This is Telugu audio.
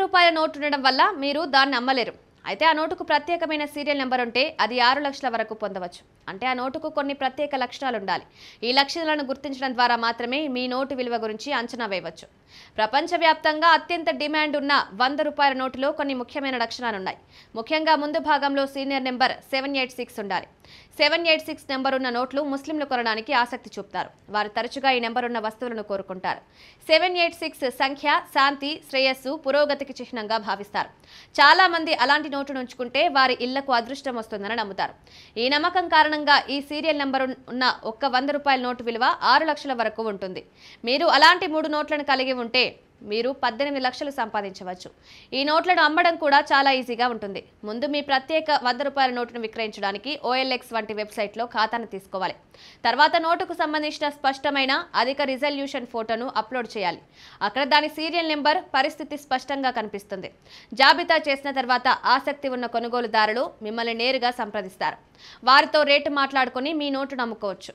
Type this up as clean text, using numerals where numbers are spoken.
రూపాయల నోటు ఉండడం వల్ల మీరు దాన్ని అమ్మలేరు. అయితే ఆ నోటుకు ప్రత్యేకమైన సీరియల్ నెంబర్ ఉంటే అది 6 లక్షల వరకు పొందవచ్చు. అంటే ఆ నోటుకు కొన్ని ప్రత్యేక లక్షణాలు ఉండాలి. ఈ లక్షణాలను గుర్తించడం ద్వారా మాత్రమే మీ నోటు విలువ గురించి అంచనా వేయవచ్చు. ప్రపంచవ్యాప్తంగా అత్యంత డిమాండ్ ఉన్న రూపాయల నోటులో కొన్ని ముఖ్యమైన లక్షణాలున్నాయి. ముఖ్యంగా ముందు భాగంలో సీరియల్ నెంబర్ 786 ఉండాలి. 786 నెంబర్ ఉన్న నోట్లు ముస్లింలు కొనడానికి ఆసక్తి చూపుతారు. వారు తరచుగా ఈ నెంబర్ ఉన్న వస్తువులను కోరుకుంటారు. 786 సంఖ్య శాంతి, శ్రేయస్సు, పురోగతికి చిహ్నంగా భావిస్తారు. చాలా మంది అలాంటి నోటును ఉంచుకుంటే వారి ఇళ్లకు అదృష్టం వస్తుందని నమ్ముతారు. ఈ నమ్మకం కారణంగా ఈ సీరియల్ నెంబర్ ఉన్న ఒక్క రూపాయల నోటు విలువ 6 లక్షల వరకు ఉంటుంది. మీరు అలాంటి 3 నోట్లను కలిగి ఉంటే మీరు 18 లక్షలు సంపాదించవచ్చు. ఈ నోట్లను అమ్మడం కూడా చాలా ఈజీగా ఉంటుంది. ముందు మీ ప్రత్యేక రూపాయల నోటును విక్రయించడానికి OLX వంటి వెబ్సైట్లో ఖాతాను తీసుకోవాలి. తర్వాత నోటుకు సంబంధించిన స్పష్టమైన అధిక రిజల్యూషన్ ఫోటోను అప్లోడ్ చేయాలి. అక్కడ దాని సీరియల్ నెంబర్, పరిస్థితి స్పష్టంగా కనిపిస్తుంది. జాబితా చేసిన తర్వాత ఆసక్తి ఉన్న కొనుగోలుదారులు మిమ్మల్ని నేరుగా సంప్రదిస్తారు. వారితో రేటు మాట్లాడుకుని మీ నోటును అమ్ముకోవచ్చు.